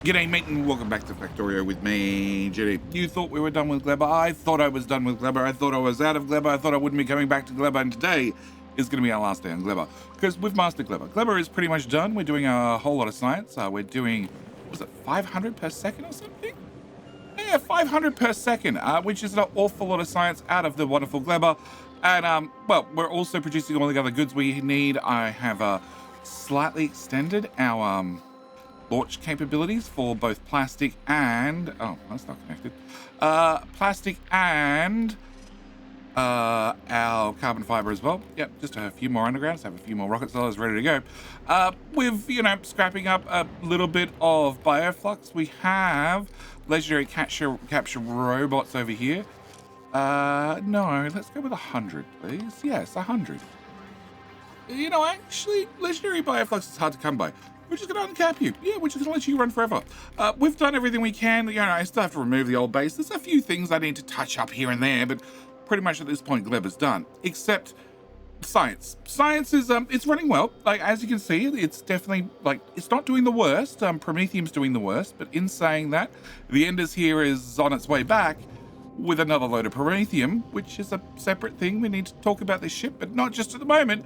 G'day mate and welcome back to Factorio with me, Jitty. You thought we were done with Gleba. I thought I was done with Gleba. I thought I was out of Gleba. I thought I wouldn't be coming back to Gleba, and today is going to be our last day on Gleba. Because we've mastered Gleba. Gleba is pretty much done. We're doing a whole lot of science. We're doing, was it 500 per second or something? Yeah, 500 per second, which is an awful lot of science out of the wonderful Gleba. And, well, we're also producing all the other goods we need. I have slightly extended our launch capabilities for both plastic and that's not connected, plastic and our carbon fiber as well. Yep, just a few more undergrounds, have a few more rocket cylinders ready to go. With scrapping up a little bit of bioflux, we have legendary capture robots over here. No, let's go with 100, please. Yes, 100. Actually, legendary bioflux is hard to come by. We're just going to uncap you. Yeah, we're just going to let you run forever. We've done everything we can. I still have to remove the old base. There's a few things I need to touch up here and there, but pretty much at this point, Gleba's done. Except science. Science is, it's running well. Like, as you can see, it's definitely, it's not doing the worst. Prometheum's doing the worst, but in saying that, the Enders here is on its way back with another load of Prometheum, which is a separate thing. We need to talk about this ship, but not just at the moment.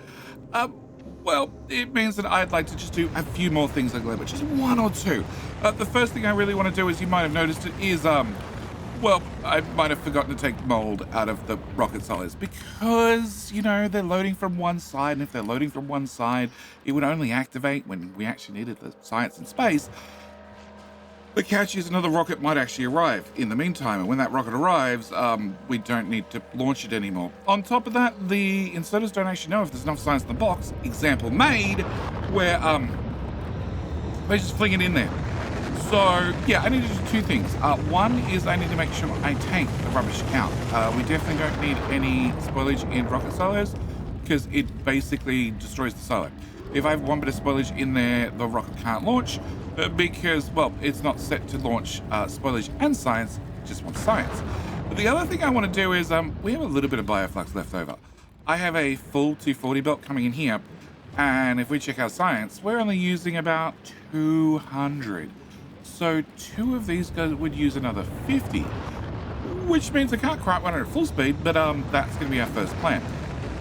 Well, it means that I'd like to just do a few more things like Gleba, just one or two. The first thing I really want to do, as you might have noticed, is, well, I might have forgotten to take mold out of the rocket silos because, they're loading from one side, and if they're loading from one side, it would only activate when we actually needed the science in space. The catch is another rocket might actually arrive in the meantime, and when that rocket arrives, we don't need to launch it anymore. On top of that, the inserters don't actually know if there's enough science in the box. Example made, where they just fling it in there. So yeah, I need to do two things. One is I need to make sure I take the rubbish out. We definitely don't need any spoilage in rocket silos because it basically destroys the silo. If I have one bit of spoilage in there, the rocket can't launch because, well, it's not set to launch spoilage and science, just wants science. But the other thing I want to do is we have a little bit of bioflux left over. I have a full 240 belt coming in here, and if we check our science, we're only using about 200. So two of these guys would use another 50, which means I can't quite run it at full speed, but that's going to be our first plan.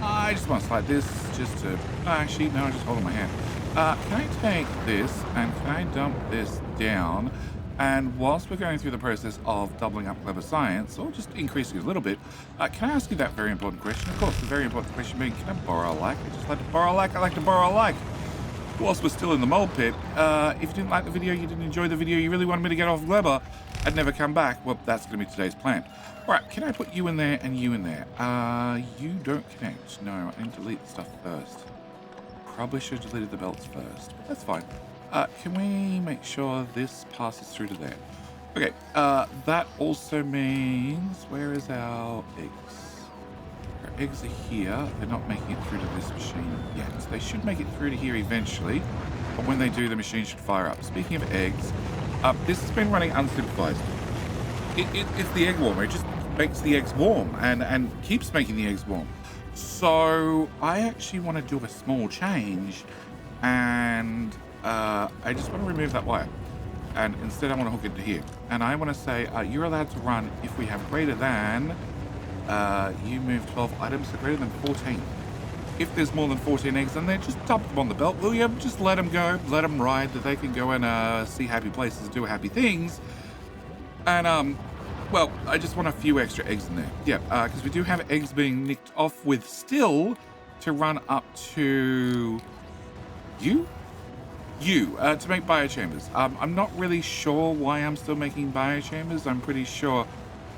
I just want to slide this just to... actually, no, just hold in my hand. Can I take this and can I dump this down? And whilst we're going through the process of doubling up Gleba science, or just increasing it a little bit, can I ask you that very important question? Of course, the very important question being, can I borrow a like? I just like to borrow a like. I like to borrow a like. Whilst we're still in the mold pit, if you didn't like the video, you didn't enjoy the video, you really wanted me to get off Gleba and never come back, well, that's going to be today's plan. Alright, can I put you in there and you in there? You don't connect. No, I need to delete the stuff first. Probably should have deleted the belts first, but that's fine. Can we make sure this passes through to there? Okay, that also means, where is our eggs? Our eggs are here. They're not making it through to this machine yet. They should make it through to here eventually, but when they do, the machine should fire up. Speaking of eggs, this has been running unsupervised. It's the egg warmer. It just makes the eggs warm and keeps making the eggs warm. So I actually want to do a small change, and I just want to remove that wire. And instead I want to hook it to here. And I want to say you're allowed to run if we have greater than, you move 12 items, so greater than 14. If there's more than 14 eggs in there, just dump them on the belt, will you? Just let them go, let them ride, that they can go and see happy places, do happy things. And, well, I just want a few extra eggs in there. Yeah, because we do have eggs being nicked off with still to run up to you to make biochambers. I'm not really sure why I'm still making biochambers. I'm pretty sure,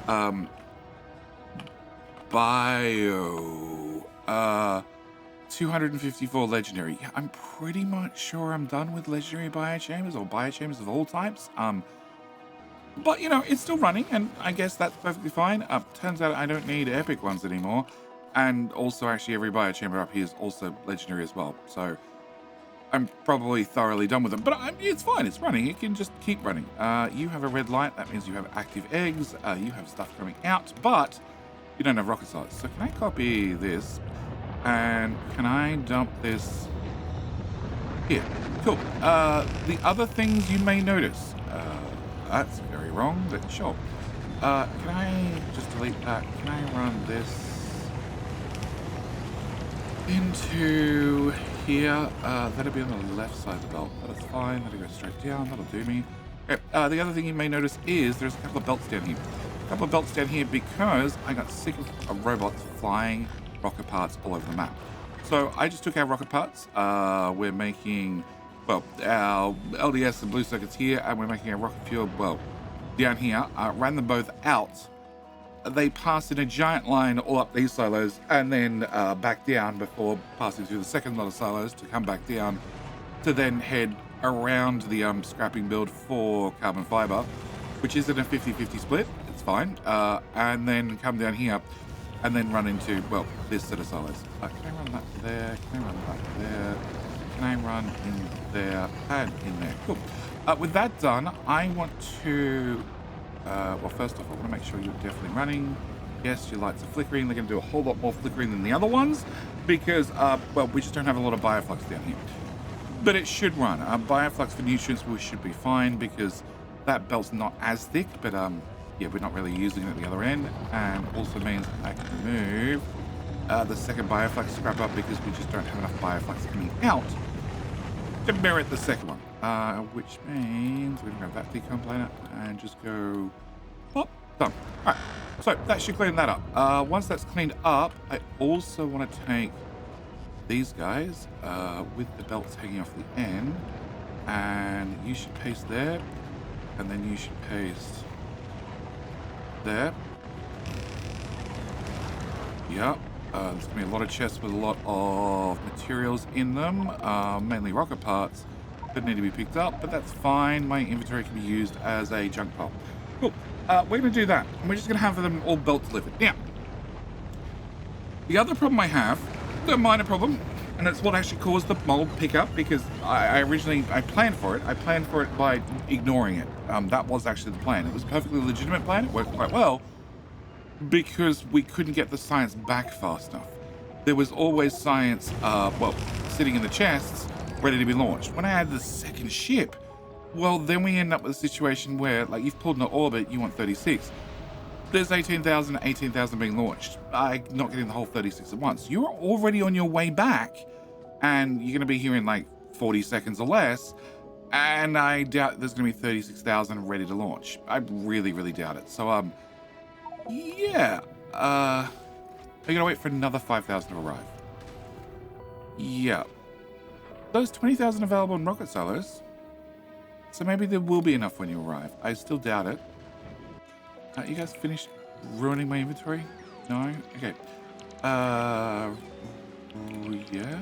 254 legendary. Yeah, I'm pretty much sure I'm done with legendary biochambers or biochambers of all types. But, it's still running, and I guess that's perfectly fine. Turns out I don't need epic ones anymore. And also, actually, every biochamber up here is also legendary as well. So, I'm probably thoroughly done with them. But it's fine, it's running. It can just keep running. You have a red light. That means you have active eggs. You have stuff coming out, but you don't have rocket size. So, can I copy this? And can I dump this here? Cool. The other things you may notice. That's very wrong, but sure. Can I just delete that? Can I run this into here? That'll be on the left side of the belt. That is fine. That'll go straight down. That'll do me. Okay, the other thing you may notice is there's a couple of belts down here. A couple of belts down here because I got sick of robots flying rocket parts all over the map. So I just took our rocket parts. We're making, well, our LDS and blue circuits here, and we're making our rocket fuel, well, down here. Ran them both out. They passed in a giant line all up these silos and then back down before passing through the second lot of silos to come back down to then head around the scrapping build for carbon fiber, which is in a 50-50 split. It's fine. And then come down here and then run into, well, this set of silos. Can I run that there? Can I run that there? Can I run in there and in there? Cool. With that done, I want to, well, first off, I want to make sure you're definitely running. Yes, your lights are flickering. They're going to do a whole lot more flickering than the other ones because, well, we just don't have a lot of bioflux down here. But it should run. Bioflux for nutrients, we should be fine because that belt's not as thick, but yeah, we're not really using it at the other end, and also means I can move the second bioflux scrap up because we just don't have enough bioflux coming out to merit the second one, which means we're going to grab that decon planet and just go pop, done. All right, so that should clean that up. Once that's cleaned up, I also want to take these guys with the belts hanging off the end, and you should paste there, and then you should paste there. Yeah, there's gonna be a lot of chests with a lot of materials in them, mainly rocket parts that need to be picked up, but that's fine. My inventory can be used as a junk pile. Cool. We're gonna do that, and we're just gonna have them all belt delivered. Now, the other problem I have, a minor problem, and it's what actually caused the mold pickup because I planned for it. I planned for it by ignoring it. That was actually the plan. It was a perfectly legitimate plan. It worked quite well because we couldn't get the science back fast enough. There was always science, well, sitting in the chests, ready to be launched. When I had the second ship, well, then we end up with a situation where, like, you've pulled into orbit, you want 36. There's 18,000 being launched. I'm not getting the whole 36 at once. You're already on your way back, and you're going to be here in like 40 seconds or less, and I doubt there's going to be 36,000 ready to launch. I really, really doubt it. So, yeah. I'm going to wait for another 5,000 to arrive. Yeah. Those 20,000 available in rocket silos, so maybe there will be enough when you arrive. I still doubt it. You guys finished ruining my inventory? No? Okay. Yeah?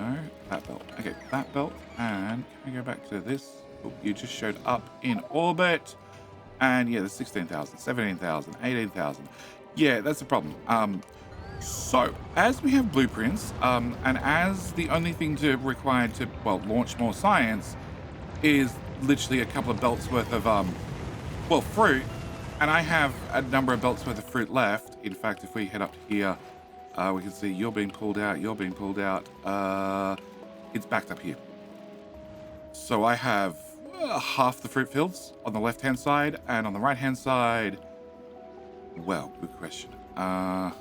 No? That belt. Okay, that belt. And can we go back to this? Oh, you just showed up in orbit. And yeah, there's 16,000, 17,000, 18,000. Yeah, that's a problem. So, as we have blueprints, and as the only thing required to, well, launch more science is literally a couple of belts worth of, well, fruit, and I have a number of belts worth of fruit left. In fact, if we head up here, we can see you're being pulled out, you're being pulled out. It's backed up here. So I have half the fruit fields on the left-hand side, and on the right-hand side, well, good question. Well,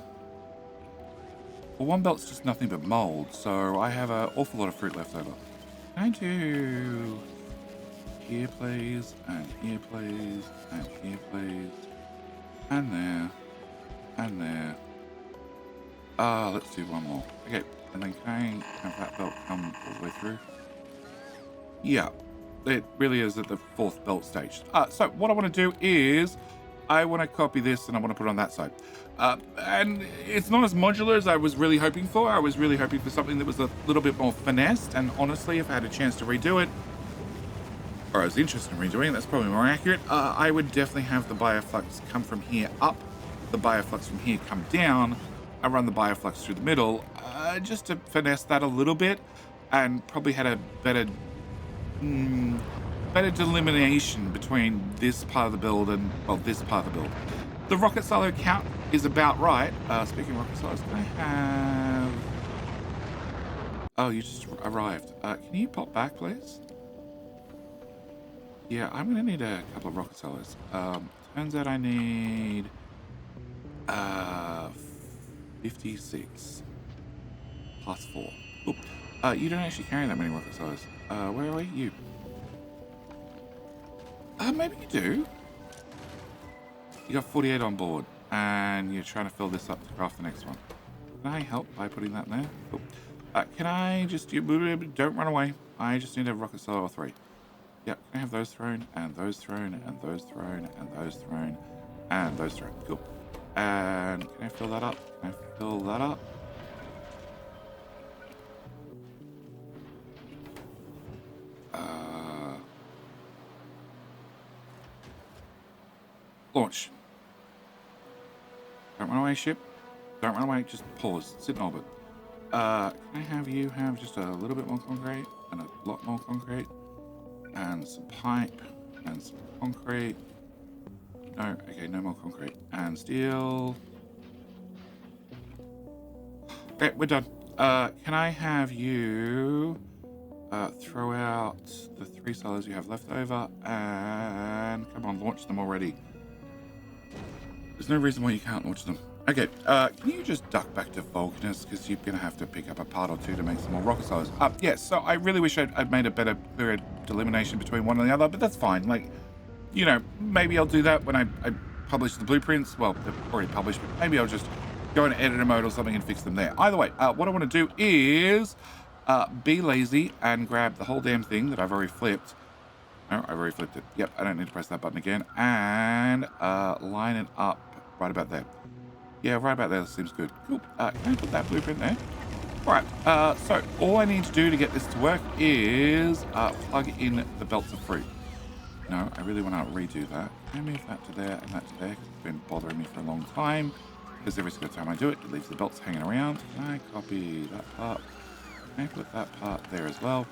one belt's just nothing but mold, so I have an awful lot of fruit left over. Can I do here, please, and here, please, and here, please, and there, and there. Let's do one more. Okay, and then can I have that belt come all the way through? Yeah, it really is at the fourth belt stage. So what I want to do is I want to copy this and I want to put it on that side. And it's not as modular as I was really hoping for. I was really hoping for something that was a little bit more finessed, and honestly, if I had a chance to redo it, or I was interested in redoing it, that's probably more accurate, I would definitely have the bioflux come from here up, the bioflux from here come down, and run the bioflux through the middle, just to finesse that a little bit, and probably had a better delineation between this part of the build and, well, this part of the build. The rocket silo count is about right. Speaking of rocket silos, can I have... Oh, you just arrived. Can you pop back, please? Yeah, I'm gonna need a couple of rocket cellars. Turns out I need 56 plus 4. Oop. You don't actually carry that many rocket cellars. Where are we? You. Maybe you do. You got 48 on board, and you're trying to fill this up to craft the next one. Can I help by putting that in there? Cool. Can I just... Don't run away. I just need a rocket cellar or 3. Yep, can I have those thrown, and those thrown, and those thrown, and those thrown, and those thrown. Cool. And can I fill that up? Can I fill that up? Launch. Don't run away, ship. Don't run away. Just pause. Sit in orbit. Can I have you have just a little bit more concrete and a lot more concrete and some pipe and some concrete? No. Okay, no more concrete and steel. Okay, we're done. Can I have you throw out the 3 cellars you have left over and come on, launch them already. There's no reason why you can't launch them. Okay, can you just duck back to Vulcanus, because you're going to have to pick up a part or 2 to make some more rocket cellars. Yes, so I really wish I'd made a better, clearer delineation between one and the other, but that's fine. Like, you know, maybe I'll do that when I publish the blueprints. Well, they're already published, but maybe I'll just go in editor mode or something and fix them there. Either way, what I want to do is be lazy and grab the whole damn thing that I've already flipped. No, I've already flipped it. Yep, I don't need to press that button again. And line it up right about there. Yeah, right about there seems good. Cool. Can I put that blueprint there? All right. So all I need to do to get this to work is plug in the belts of fruit. No, I really want to redo that. Can I move that to there and that to there? Because it's been bothering me for a long time. Because every single time I do it, it leaves the belts hanging around. Can I copy that part? Can I put that part there as well?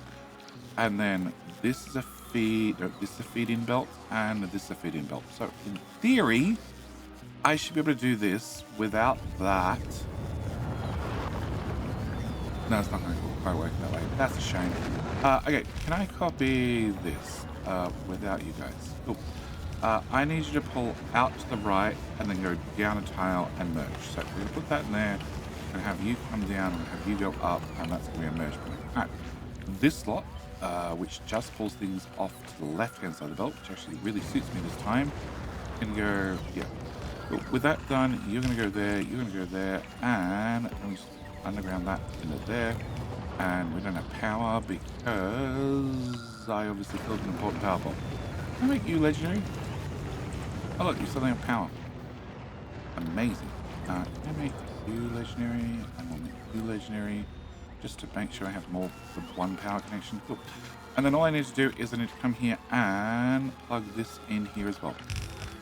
And then this is a feed. No, this is a feed-in belt, and this is a feed-in belt. So in theory, I should be able to do this without that. No, it's not going to quite work that way. That's a shame. Okay, can I copy this without you guys? Cool. I need you to pull out to the right and then go down a tile and merge. So we're going to put that in there and have you come down and have you go up, and that's going to be a merge point. All right. This slot, which just pulls things off to the left-hand side of the belt, which actually really suits me this time, can go, yeah. With that done, you're going to go there, you're going to go there, and we underground that into there. And we don't have power because I obviously filled an important power bolt. Can I make you legendary? Oh look, you suddenly have power. Amazing. Can I make you legendary? And we'll make you legendary just to make sure I have more than 1 power connection. Cool. And then all I need to do is I need to come here and plug this in here as well.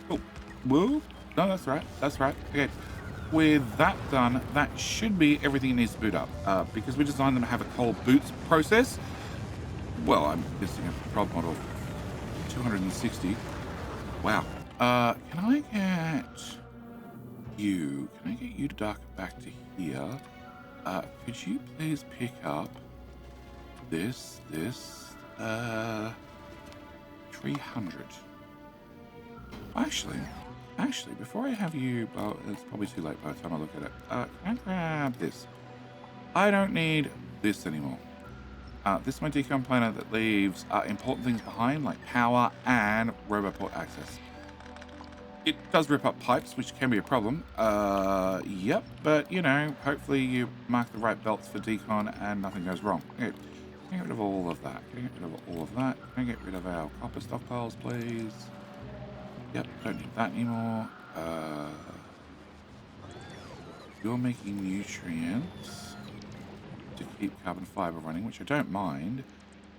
Cool. Whoa. No, that's right. That's right. Okay. With that done, that should be everything it needs to boot up. Because we designed them to have a cold boots process. Well, I'm guessing a prod model 260. Wow. Can I get you? Can I get you to dock back to here? Could you please pick up this 300? Actually, before I have you, well, it's probably too late by the time I look at it. Can I grab this? I don't need this anymore. This is my decon planner that leaves important things behind, like power and roboport access. It does rip up pipes, which can be a problem. Yep, but you know, hopefully you mark the right belts for decon and nothing goes wrong. Okay, can I get rid of all of that? Can I get rid of all of that? Can I get rid of our copper stockpiles, please? Yep, don't need that anymore. You're making nutrients to keep carbon fiber running, which I don't mind.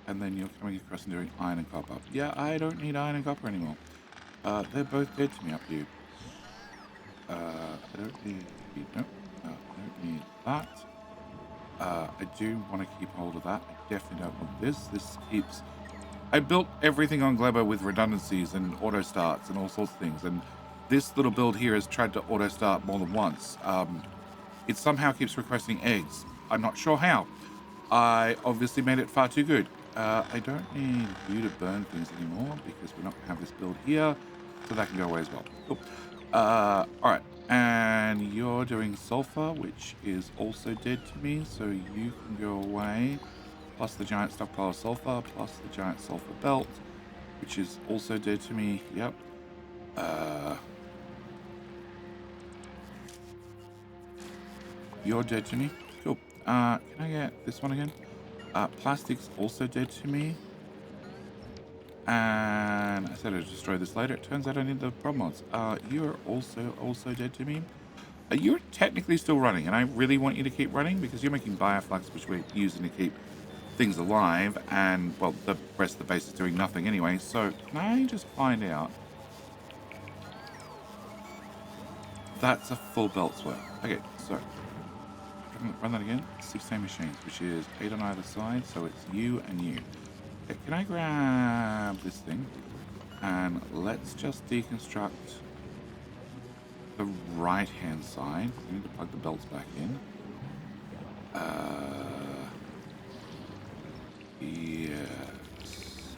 And then you're coming across and doing iron and copper. Yeah, I don't need iron and copper anymore. They're both dead to me up here. I don't need... Nope. I don't need that. I do want to keep hold of that. I definitely don't want this. This keeps... I built everything on Gleba with redundancies and auto starts and all sorts of things, and this little build here has tried to auto start more than once. It somehow keeps requesting eggs. I'm not sure how. I obviously made it far too good. I don't need you to burn things anymore because we're not going to have this build here. So that can go away as well. Cool. All right. And you're doing sulfur, which is also dead to me. So you can go away. Plus the giant stockpile of sulfur, plus the giant sulfur belt, which is also dead to me. Yep. You're dead to me. Cool. Can I get this one again? Plastic's also dead to me. And I said I'd destroy this later. It turns out I need the prob mods. You're also dead to me. You're technically still running, and I really want you to keep running because you're making bioflux, which we're using to keep things alive, and well, the rest of the base is doing nothing anyway. So can I just find out? That's a full belt's worth. Okay, so run that again. 16 machines, which is 8 on either side, so it's you and you. Okay, can I grab this thing and let's just deconstruct the right hand side. I need to plug the belts back in. Yes.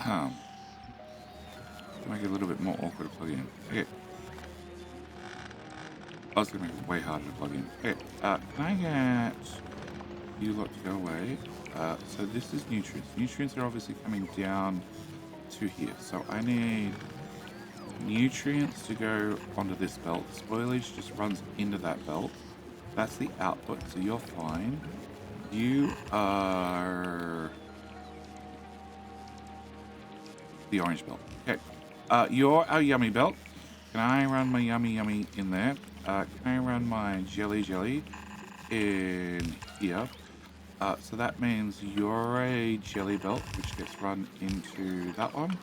To make it a little bit more awkward to plug in. Okay. I was going to make it way harder to plug in. Okay. Can I get you lot to go away? So this is nutrients. Nutrients are obviously coming down to here. So I need nutrients to go onto this belt. Spoilage just runs into that belt. That's the output, so you're fine. You are the orange belt. Okay. You're our yummy belt. Can I run my yummy in there? Can I run my jelly in here? So that means you're a jelly belt, which gets run into that one.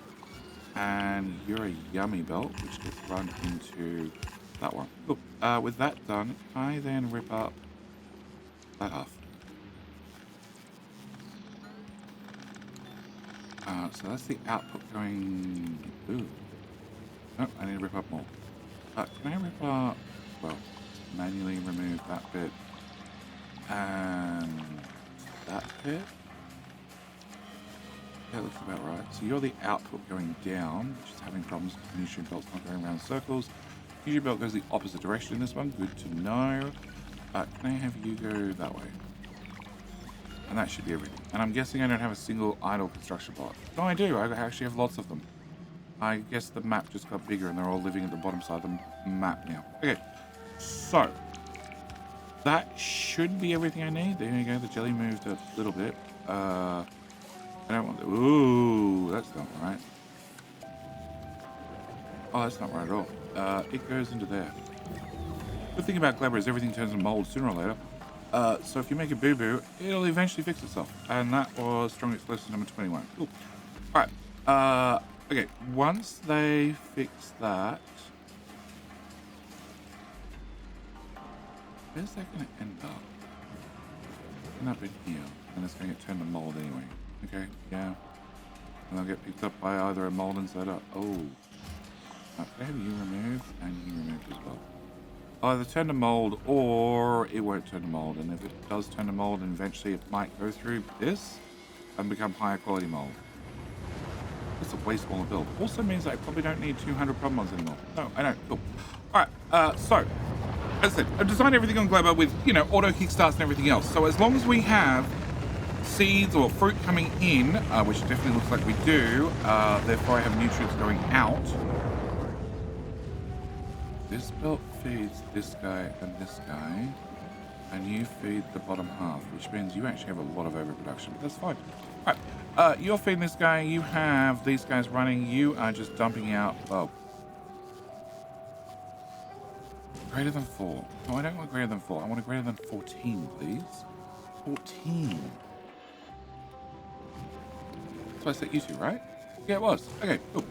And you're a yummy belt, which gets run into that one. Cool. With that done, I then rip up that half. So that's the output going... Ooh. Nope, I need to rip up more. Can I rip up... Well, manually remove that bit. And that bit. That looks about right. So you're the output going down, which is having problems because the nutrient belt's not going around circles. Nutrient belt goes the opposite direction in this one. Good to know. Can I have you go that way? And that should be everything. And I'm guessing I don't have a single idle construction block. No, I do. I actually have lots of them. I guess the map just got bigger and they're all living at the bottom side of the map now. Okay, so that should be everything I need. There you go. The jelly moved a little bit. I don't want the... Ooh, that's not right. Oh, that's not right at all. It goes into there. The thing about Gleba is everything turns into mold sooner or later. So if you make a boo-boo, it'll eventually fix itself. And that was strong explosive number 21. Cool. Alright. Okay, once they fix that... Where's that going to end up? End up in here. And it's going to get turned to mold anyway. Okay, yeah. And they'll get picked up by either a mold inside or... Oh. Okay, you removed, and you removed as well. Either turn to mold, or it won't turn to mold. And if it does turn to mold, and eventually it might go through this and become higher quality mold. It's a way smaller build. Also means that I probably don't need 200 prob mods anymore. No, I don't. Cool. Alright, so... As I said, I've designed everything on Gleba with, you know, auto kickstarts and everything else. So as long as we have seeds or fruit coming in, which it definitely looks like we do, therefore I have nutrients going out. This belt feeds this guy and this guy, and you feed the bottom half, which means you actually have a lot of overproduction, but that's fine. Alright, you're feeding this guy, you have these guys running, you are just dumping out, well, greater than 4. No, I don't want greater than 4. I want a greater than 14, please. 14. That's what I set you to, right? Yeah, it was. Okay, cool.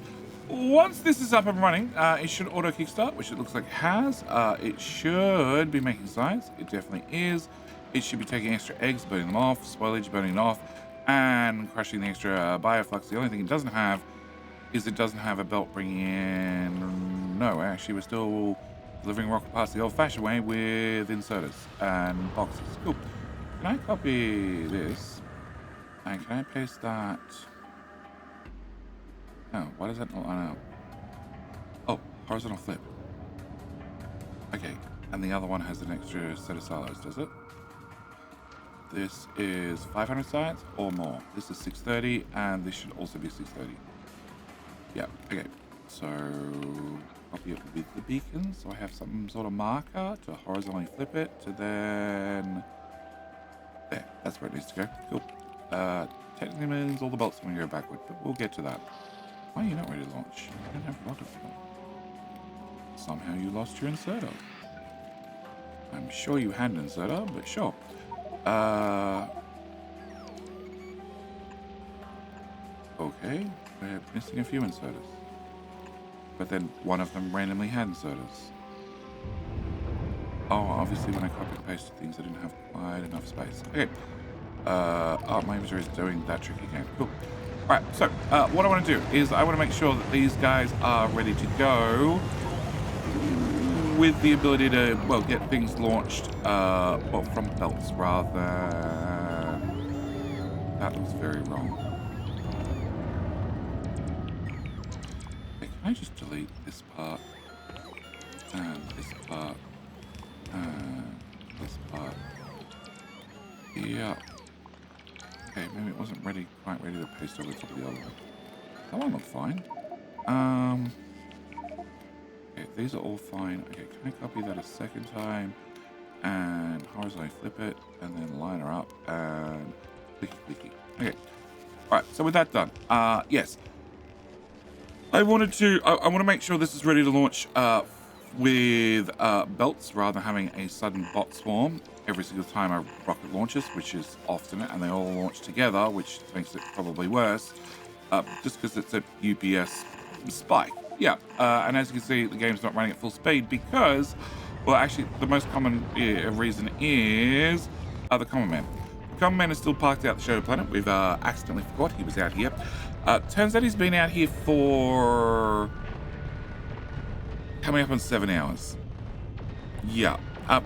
Once this is up and running, it should auto kickstart, which it looks like it has. It should be making science. It definitely is. It should be taking extra eggs, burning them off, spoilage, burning it off, and crushing the extra bioflux. The only thing it doesn't have is it doesn't have a belt bringing in... No, actually, we're still delivering rocket parts the old-fashioned way with inserters and boxes. Cool. Can I copy this? And can I paste that? No, why does that not line up? Oh, horizontal flip. Okay, and the other one has an extra set of silos, does it? This is 500 science or more. This is 630, and this should also be 630. Yeah, okay. So, copy it with the beacon, so I have some sort of marker to horizontally flip it to then... There, that's where it needs to go. Cool. Technically means all the bolts are going to go backward, but we'll get to that. Why are you not ready to launch? You don't have rocket fuel. Somehow you lost your inserter. I'm sure you had an inserter, but sure. Okay, we're missing a few inserters. But then one of them randomly had inserters. Oh, obviously when I copy and pasted things, I didn't have quite enough space. Okay. Oh, my inventory is doing that trick again. Cool. Alright, so what I want to do is I want to make sure that these guys are ready to go with the ability to, well, get things launched, well, from belts rather than... That looks very wrong. Okay, can I just delete this part? And this part. And this part. Yeah. Okay, maybe it wasn't quite ready to paste over the top of the other one. That one looked fine. Okay, these are all fine. Okay, can I copy that a second time? And horizontally flip it, and then line her up, and clicky clicky. Okay. Alright, so with that done, yes. I want to make sure this is ready to launch with belts rather than having a sudden bot swarm every single time a rocket launches, which is often, and they all launch together, which makes it probably worse, just because it's a UPS spike. Yeah, and as you can see, the game's not running at full speed because, well, actually, the most common reason is the common man. The common man is still parked out the Shadow Planet. We've accidentally forgot he was out here. Turns out he's been out here for coming up on 7 hours. Yeah.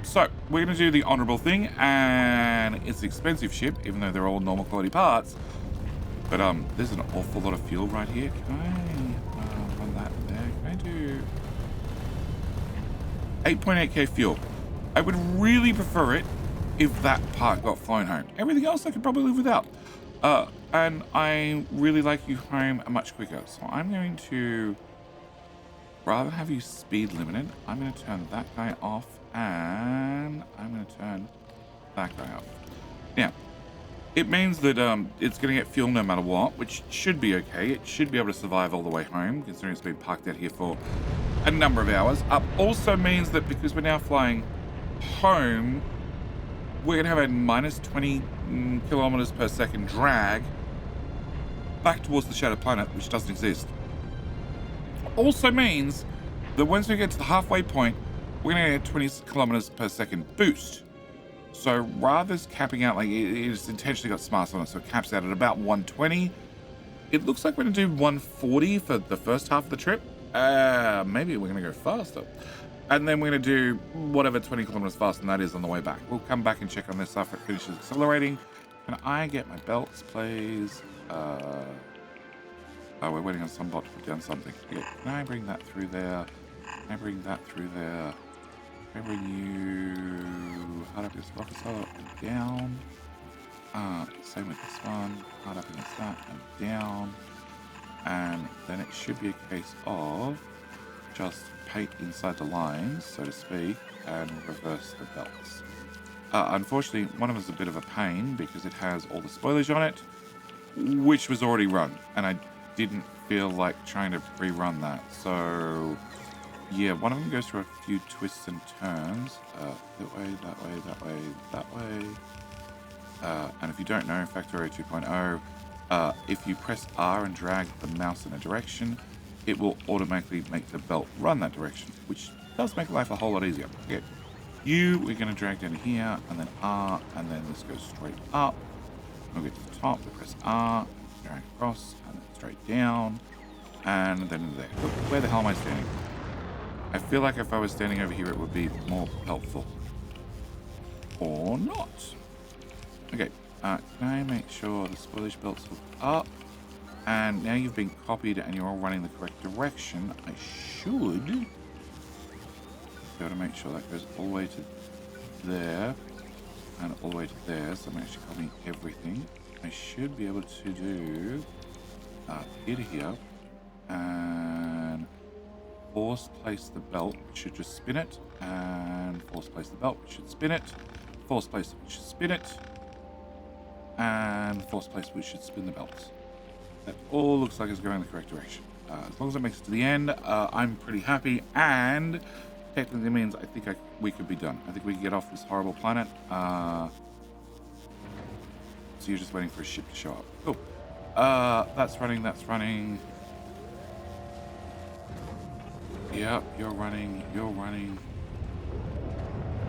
So we're going to do the honorable thing, and it's an expensive ship, even though they're all normal quality parts. But there's an awful lot of fuel right here. Can I run that there? Can I do 8.8k fuel? I would really prefer it if that part got flown home. Everything else I could probably live without. And I really like you home much quicker. So I'm going to, rather than have you speed limited, I'm going to turn that guy off, and I'm going to turn that guy off. Now, it means that it's going to get fuel no matter what, which should be okay. It should be able to survive all the way home, considering it's been parked out here for a number of hours. Also means that because we're now flying home, we're going to have a minus 20 kilometers per second drag back towards the Shadow Planet, which doesn't exist. Also means that once we get to the halfway point, we're going to get a 20 kilometers per second boost. So rather than capping out, like it's intentionally got smarts on it, so it caps out at about 120. It looks like we're going to do 140 for the first half of the trip. Maybe we're going to go faster. And then we're going to do whatever 20 kilometers faster than that is on the way back. We'll come back and check on this after it finishes accelerating. Can I get my belts, please? Oh, we're waiting on some bot to put down something. Okay, can I bring that through there? Can I bring that through there? Can I bring you hard up against rocket solid and down? Same with this one. Hard up against that and down. And then it should be a case of just paint inside the lines, so to speak, and reverse the belts. Unfortunately, one of them is a bit of a pain because it has all the spoilage on it, which was already run, and I didn't feel like trying to rerun that. So, yeah, one of them goes through a few twists and turns. That way, that way, that way, that way. And if you don't know, Factorio 2.0, if you press R and drag the mouse in a direction, it will automatically make the belt run that direction, which does make life a whole lot easier. Okay, we're going to drag down here, and then R, and then this goes straight up. We'll get to the top, we press R, drag across, and then straight down, and then into there. Look, where the hell am I standing? I feel like if I was standing over here, it would be more helpful. Or not. Okay, can I make sure the spoilage belt's hooked up? And now you've been copied and you're all running the correct direction. I should be able to make sure that goes all the way to there and all the way to there. So I'm actually copying everything. I should be able to do here to here and force place the belt, which should just spin it, and force place the belt, which should spin it, force place, which should spin it, and force place, which should spin the belt. That all looks like it's going in the correct direction. As long as it makes it to the end, I'm pretty happy, and technically means I think we could be done. I think we can get off this horrible planet. So you're just waiting for a ship to show up. Cool. That's running, that's running. Yep, you're running, you're running.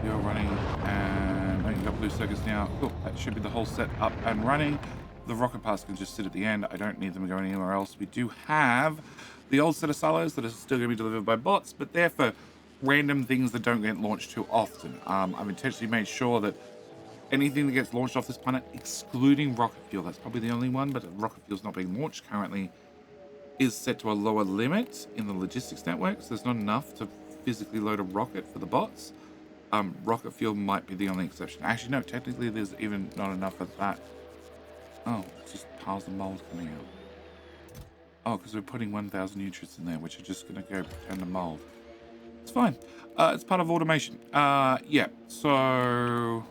You're running, and oh, you got blue circuits now. Cool, that should be the whole set up and running. The rocket parts can just sit at the end. I don't need them to go anywhere else. We do have the old set of silos that are still going to be delivered by bots, but they're for random things that don't get launched too often. I've intentionally made sure that anything that gets launched off this planet, excluding rocket fuel, that's probably the only one, but rocket fuel's not being launched currently, is set to a lower limit in the logistics network, so there's not enough to physically load a rocket for the bots. Rocket fuel might be the only exception. Actually, no, technically there's even not enough of that. Oh, it's just piles of mold coming out. Oh, because we're putting 1,000 nutrients in there, which are just going to go turn to mold. It's fine. It's part of automation. Yeah, so...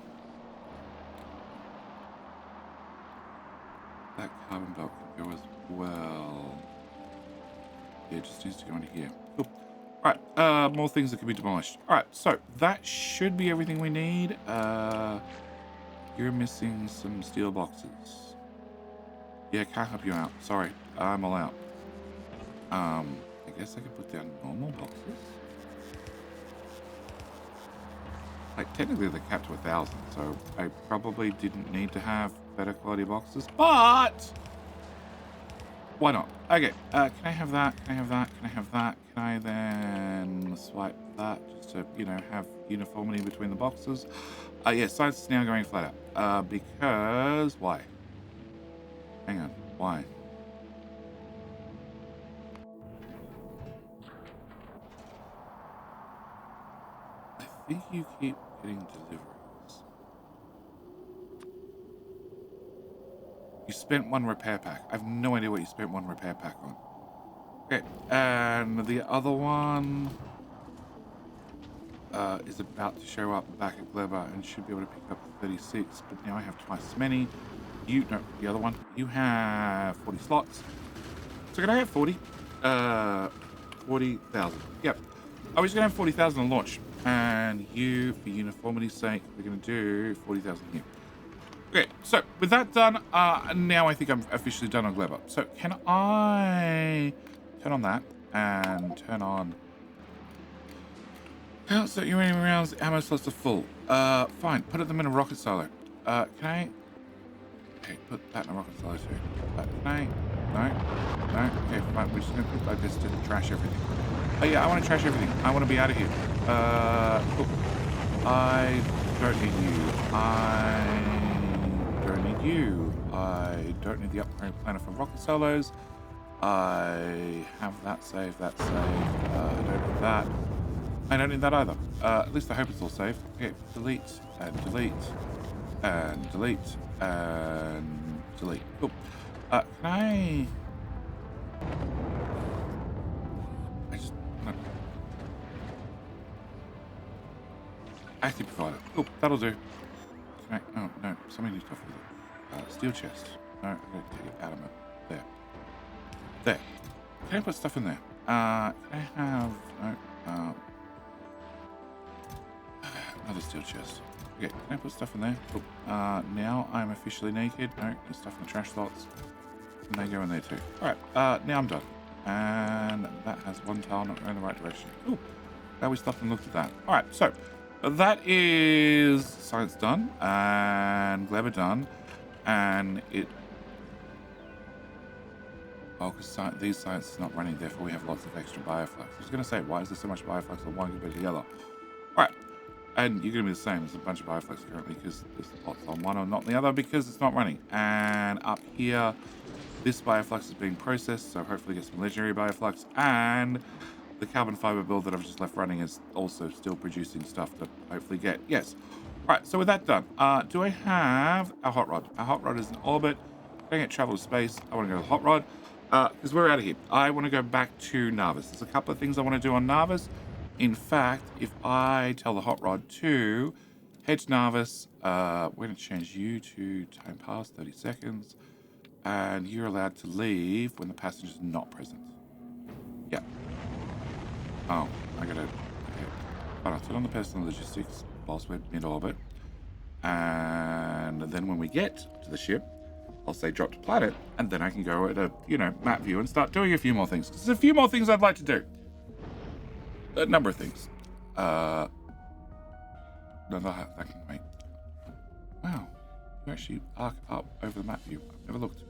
that carbon belt can go as well. Yeah, it just needs to go into here. Cool. Alright, more things that can be demolished. Alright, so that should be everything we need. You're missing some steel boxes. Yeah, can't help you out. Sorry, I'm all out. I guess I could put down normal boxes. Like, technically they're capped to 1,000, so I probably didn't need to have better quality boxes, but why not? Okay, can I have that? Can I have that? Can I have that? Can I then swipe that just to, you know, have uniformity between the boxes? Yeah, science is now going flat out. Because, why? Hang on, why? I think you keep getting deliveries. You spent one repair pack. I have no idea what you spent one repair pack on. Okay, and the other one is about to show up back at Gleba and should be able to pick up 36, but now I have twice as many. You, no, the other one, you have 40 slots. So can I have 40? 40,000. Yep. I was going to have 40,000 on launch. And you, for uniformity's sake, we're going to do 40,000 here. Okay, so with that done, now I think I'm officially done on Gleba. So can I turn on that and turn on... So you're running rounds, ammo slots are full. Fine, put them in a rocket silo. Can I... Okay, put that in a rocket silo too. Can I... No? No? Okay, fine, we're just going to put like this to trash everything. Oh yeah, I want to trash everything. I want to be out of here. Cool. I don't need you. I don't need you. I don't need the upgrade planner for rocket solos. I have that saved, that's saved. I don't need that. I don't need that either. At least I hope it's all saved. Okay, delete, and delete, and delete, and delete. Cool. Can I... Active provider. Cool, that'll do. Can I, oh, no, something new stuff with it. Steel chest. No, I'm going to take it out of it. There. There. Can I put stuff in there? Can I have... No, another steel chest. Okay, can I put stuff in there? Cool. Now I'm officially naked. No, there's stuff in the trash slots. And they go in there too. Alright, now I'm done. And that has one tile not going in the right direction. Cool. Now we stopped and looked at that. Alright, so... that is science done, and Gleba done, and it... Oh, because these science is not running, therefore we have lots of extra bioflux. I was going to say, why is there so much bioflux on one compared to the other? All right, and you're going to be the same. There's a bunch of bioflux currently because there's lots on one or not the other because it's not running. And up here, this bioflux is being processed, so hopefully get some legendary bioflux. And the carbon fiber build that I've just left running is also still producing stuff to hopefully get. Yes. All right, so with that done, do I have a hot rod? A hot rod is in orbit. I get travel to space. I want to go to the hot rod because we're out of here. I want to go back to Narvis. There's a couple of things I want to do on Narvis. In fact, if I tell the hot rod to head to Narvis, we're going to change you to time past 30 seconds. And you're allowed to leave when the passenger's not present. Yeah. Oh, I gotta... Okay. I'll turn on the personal logistics whilst we're mid-orbit. And then when we get to the ship, I'll say drop to planet, and then I can go at a, map view and start doing a few more things. There's a few more things I'd like to do. A number of things. No, that can wait. Wow. You actually arc up over the map view. I've never looked.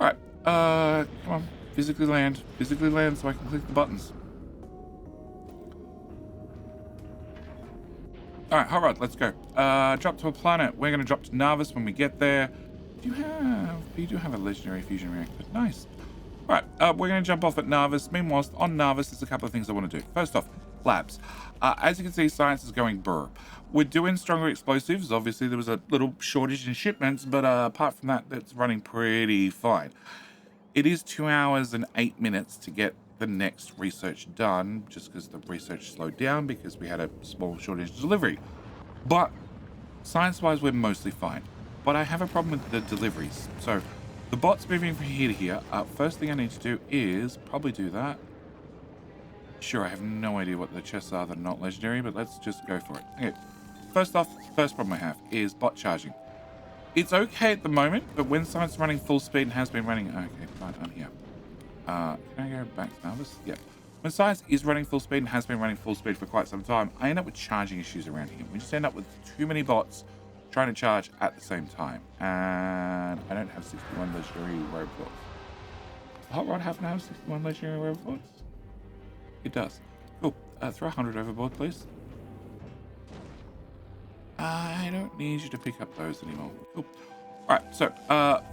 Alright, come on. Physically land so I can click the buttons. Alright, alright, let's go. Drop to a planet. We're going to drop to Narvis when we get there. You do have a legendary fusion reactor. Nice. Alright, we're going to jump off at Narvis. Meanwhile, on Narvis, there's a couple of things I want to do. First off, labs. As you can see, science is going burr. We're doing stronger explosives. Obviously, there was a little shortage in shipments, but apart from that, it's running pretty fine. It is 2 hours and 8 minutes to get the next research done, just because the research slowed down because we had a small shortage of delivery. But science-wise, we're mostly fine. But I have a problem with the deliveries. So the bot's moving from here to here. First thing I need to do is probably do that. Sure, I have no idea what the chests are that are not legendary, but let's just go for it. Okay. First off, first problem I have is bot charging. It's okay at the moment, but when science is running full speed and has been running... Okay, fine, I'm here. Can I go back to Narvis? Yeah. When science is running full speed and has been running full speed for quite some time, I end up with charging issues around here. We just end up with too many bots trying to charge at the same time. And I don't have 61 legendary robots. Does the hot rod happen to have 61 legendary robots? It does. Cool. Throw 100 overboard, please. I don't need you to pick up those anymore. Cool. Alright, so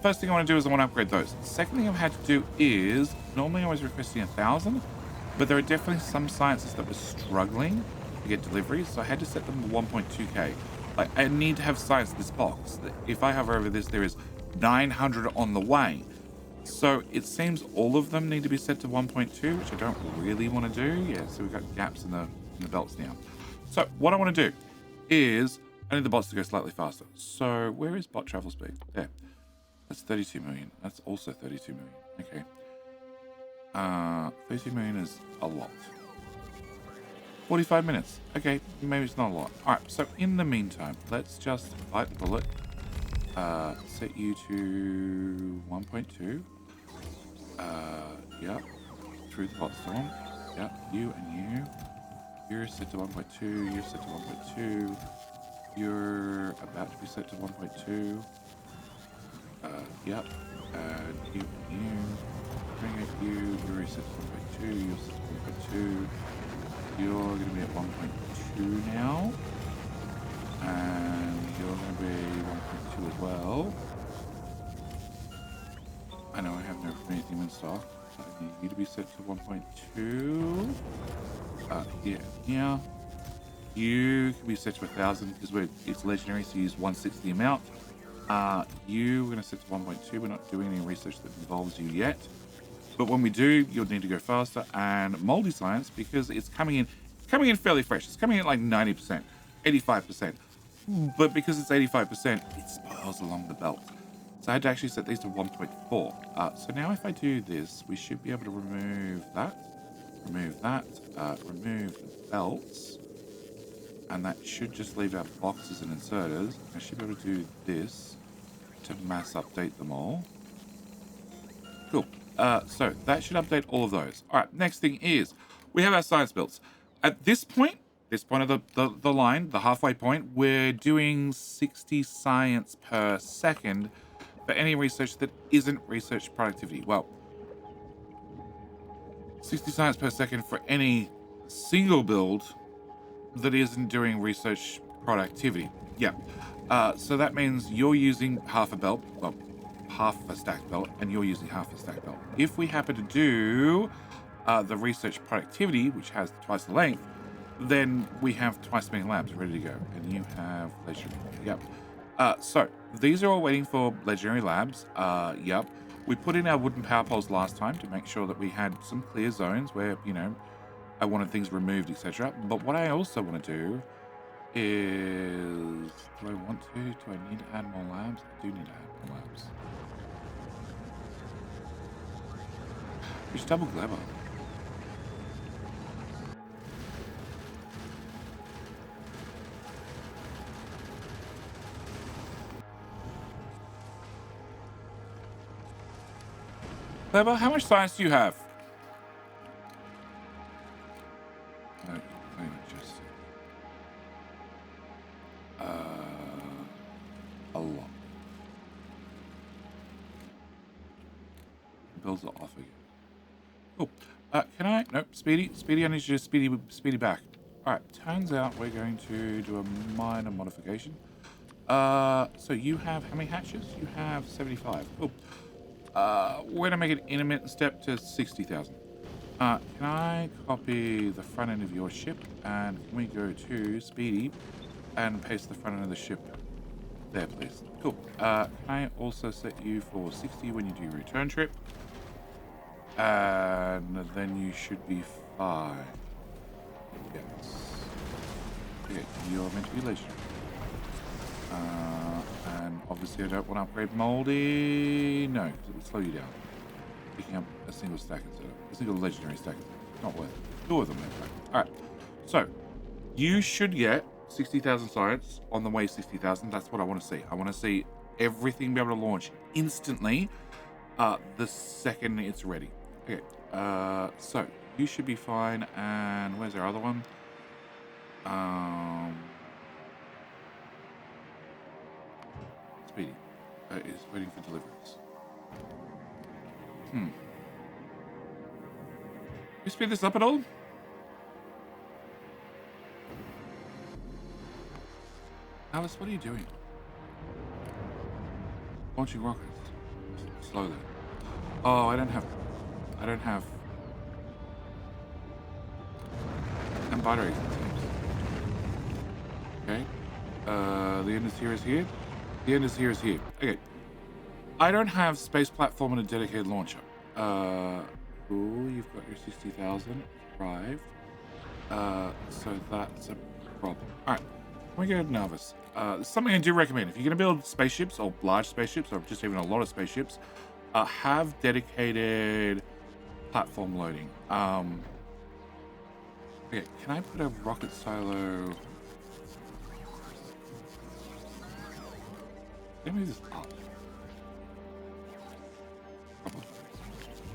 first thing I want to do is I want to upgrade those. Second thing I've had to do is, normally I was requesting 1,000, but there are definitely some sciences that were struggling to get deliveries, so I had to set them to 1.2k. Like, I need to have science in this box. If I hover over this, there is 900 on the way. So it seems all of them need to be set to 1.2, which I don't really want to do. Yeah, so we've got gaps in the belts now. So what I want to do is I need the bots to go slightly faster. So where is bot travel speed? There. That's 32 million. That's also 32 million. Okay. 32 million is a lot. 45 minutes. Okay, maybe it's not a lot. All right, so in the meantime, let's just bite the bullet. Set you to 1.2. Yep. Through the bot storm. Yep, you and you. You're set to 1.2. You're set to 1.2. You're about to be set to 1.2. Yep. And you and you. Bring it you. You're set to 1.2. You're set to 1.2. You're going to be at 1.2 now. And you're going to be 1.2 as well. I know I have no anything in stock. I need you to be set to 1.2. Here. You can be set to 1,000 because it's legendary, so you use 1/6 the amount. We're going to set to 1.2. We're not doing any research that involves you yet. But when we do, you'll need to go faster. And moldy science, because it's coming in fairly fresh. It's coming in like 90%, 85%. But because it's 85%, it spoils along the belt. So I had to actually set these to 1.4. So now if I do this, we should be able to remove that, remove the belts. And that should just leave our boxes and inserters. I should be able to do this to mass update them all. Cool. So that should update all of those. All right, next thing is we have our science builds. At this point of the line, the halfway point, we're doing 60 science per second for any research that isn't research productivity. Well, 60 science per second for any single build that isn't doing research productivity. Yeah. So that means you're using half a belt, well, half a stack belt, and you're using half a stack belt. If we happen to do the research productivity, which has twice the length, then we have twice as many labs ready to go. And you have legendary. Yep. So these are all waiting for legendary labs. Yep. We put in our wooden power poles last time to make sure that we had some clear zones where, you know, I wanted things removed, etc. But what I also want to do is, do I want to? Do I need to add more labs? I do need to add more labs. We should double Gleba. Gleba, how much science do you have? A lot. Bills are off again. Oh, can I? Nope. Speedy. I need you to speedy back. All right. Turns out we're going to do a minor modification. So you have how many hatches? You have 75. Cool. We're gonna make an intermittent step to 60,000. Can I copy the front end of your ship and can we go to Speedy and paste the front end of the ship there, please? Cool. Can I also set you for 60 when you do your return trip? And then you should be fine. Yes. Okay, you're meant to be legendary. And obviously I don't want to upgrade Moldy. No, because it would slow you down. Picking up a single stack instead of a single legendary stack. Not worth it. 2 of them, in fact. Alright. So, you should get 60,000 science on the way 60,000. That's what I want to see. I want to see everything be able to launch instantly the second it's ready. Okay. So, you should be fine. And where's our other one? Speedy is waiting for deliveries. Can you speed this up at all? Alice, what are you doing? Launching rockets. Slowly. Oh, I don't have... And batteries, it seems. Okay. The end is here. The end is here. Okay. I don't have space platform and a dedicated launcher. Cool, you've got your 60,000 arrived. So that's a problem. Alright, let me go nervous. Something I do recommend. If you're going to build spaceships, or large spaceships, or just even a lot of spaceships, have dedicated platform loading. Okay, can I put a rocket silo... Let me move this up. Probably.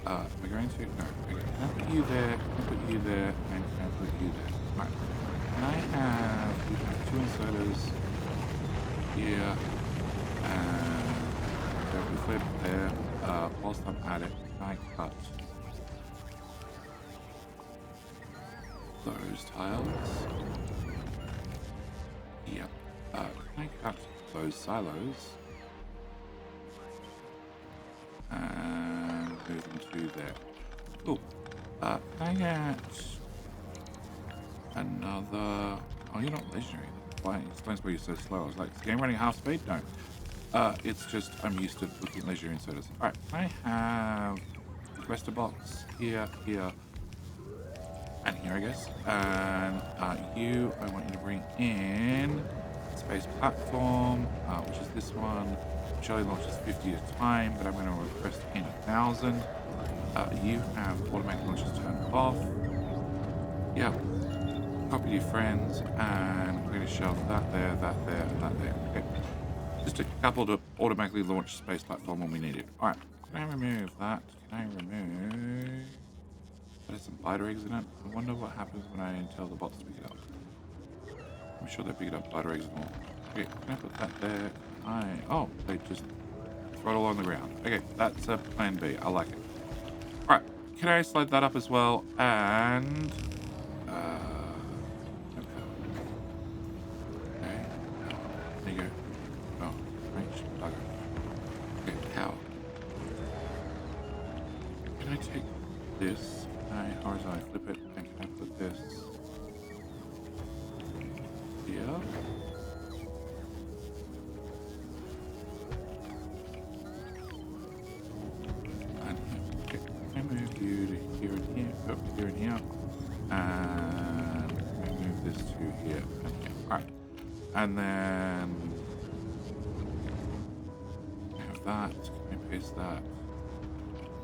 Am I going to? No. Okay. Can I put you there? Can I put you there? And can I put you there? Alright. Can I have... We have 2 inserters here. And... There we flip there. Whilst I'm at it, can I cut those tiles? Yep. Can I cut those silos? And move them to there. Cool. Can I get another... Oh, you're not legendary. Why? It explains why you're so slow. I was like, is the game running half speed? No. It's just I'm used to looking at legendary inserters. Alright, I have requester box here, and here, I guess. And you, I want you to bring in space platform, which is this one, which only launches 50 at a time, but I'm going to request in 1,000. You have automatic launches turned off. Yeah. Copy your friends, and we're going to shove that there, and that there. Okay. Just a couple to automatically launch space platform when we need it. Alright. Can I remove that? Can I remove... There's some biter eggs in it. I wonder what happens when I tell the bots to pick it up. I'm sure they pick it up, biter eggs and all. Okay, can I put that there? Oh, they just throw it all on the ground. Okay, that's a plan B. I like it. Alright, can I slide that up as well? And no power. Okay, there you go. Oh, range, bugger. Okay, power. Can I take this? Can I horizontally flip it? And can I put this here? And okay, can I move you to here and here? Oh, here and here. And can I move this to here and here? Alright. And then I have that. Can I paste that?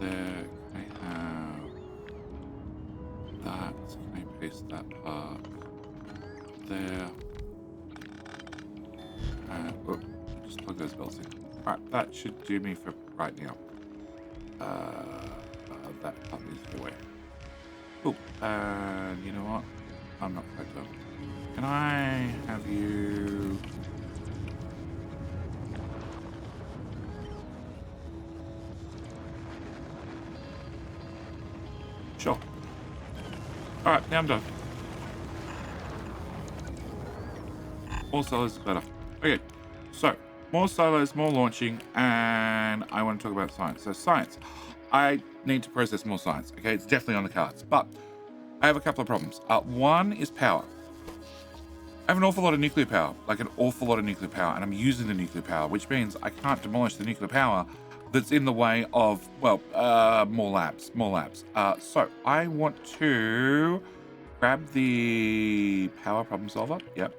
There. Can I have that? Can I paste that part? There. Oh, just plug those belts in. Alright, that should do me for right now. That part needs to go away. Cool. And you know what? I'm not quite done. Can I have you... Sure. Alright, now I'm done. More solos is better. Okay, so more solos, more launching, and I want to talk about science. So science, I need to process more science. Okay, it's definitely on the cards, but I have a couple of problems. One is power. I have an awful lot of nuclear power, like an awful lot of nuclear power, and I'm using the nuclear power, which means I can't demolish the nuclear power that's in the way of, well, more labs. So I want to grab the power problem solver. Yep.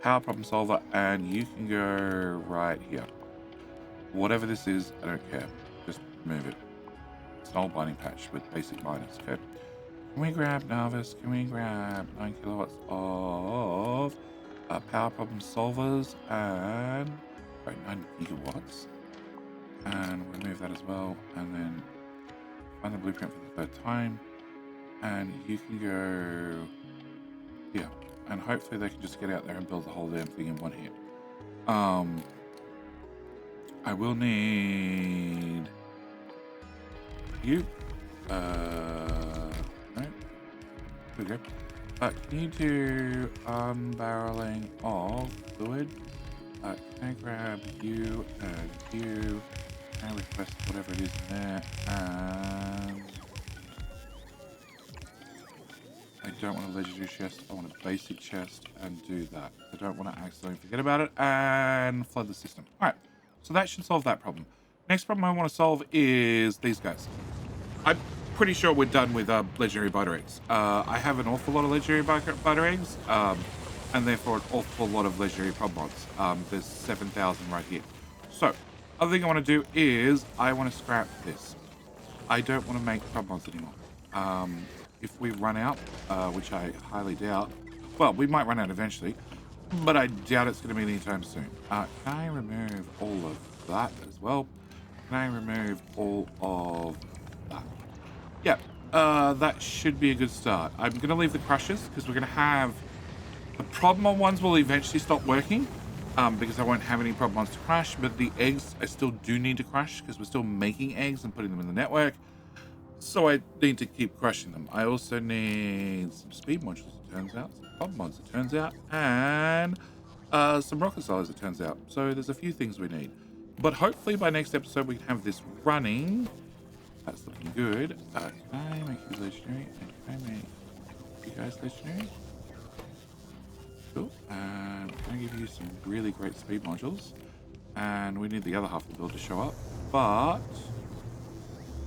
Power problem solver, and you can go right here. Whatever this is, I don't care. Just move it. It's an old binding patch with basic miners, okay? Can we grab Narvis? Can we grab 9 kilowatts of power problem solvers and 9 gigawatts? And remove that as well, and then find the blueprint for the third time, and you can go here, and hopefully they can just get out there and build the whole damn thing in one hit. I will need you. No, there we go. Can you do unbarreling of fluid? Can I grab you and you? Can I request whatever it is in there? And I don't want a legendary chest. I want a basic chest, and do that. I don't want to accidentally forget about it and flood the system. All right, so that should solve that problem. Next problem I want to solve is these guys. I'm pretty sure we're done with legendary butter eggs. I have an awful lot of legendary butter eggs, and therefore an awful lot of legendary prob mods. There's 7,000 right here. So, other thing I want to do is I want to scrap this. I don't want to make prob mods anymore. If we run out, which I highly doubt, well, we might run out eventually, but I doubt it's going to be anytime soon. Can I remove all of that as well? Can I remove all of that? Yeah, that should be a good start. I'm going to leave the crushers because we're going to have... The problem ones will eventually stop working because I won't have any problem ones to crush, but the eggs I still do need to crush because we're still making eggs and putting them in the network. So I need to keep crushing them. I also need some speed modules, it turns out, some prob mods, it turns out, and some rocket silos, it turns out. So there's a few things we need. But hopefully by next episode we can have this running. That's looking good. Can I make you legendary? And can I make you guys legendary? Cool. And I'm going to give you some really great speed modules. And we need the other half of the build to show up. But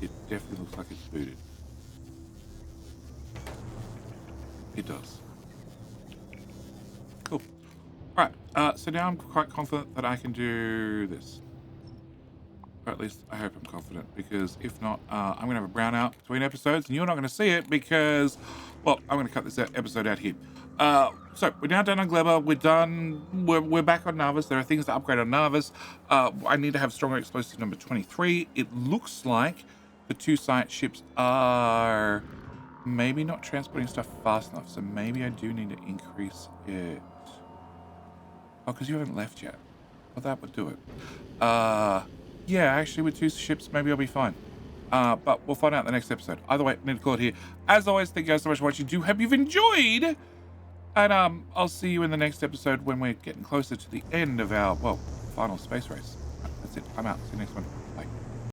it definitely looks like it's booted. It does. Cool. Alright, so now I'm quite confident that I can do this. Or at least I hope I'm confident, because if not, I'm going to have a brownout between episodes, and you're not going to see it because, well, I'm going to cut this episode out here. So we're now done on Gleba. We're done. We're back on Narvis. There are things to upgrade on Narvis. I need to have stronger explosive number 23. It looks like the 2 science ships are maybe not transporting stuff fast enough, so maybe I do need to increase it. Oh, because you haven't left yet. Well, that would do it. Yeah, actually with 2 ships, maybe I'll be fine. But we'll find out in the next episode. Either way, I need to call it here. As always, thank you guys so much for watching. Do hope you've enjoyed. And I'll see you in the next episode when we're getting closer to the end of our, well, final space race. That's it. I'm out. See you next one.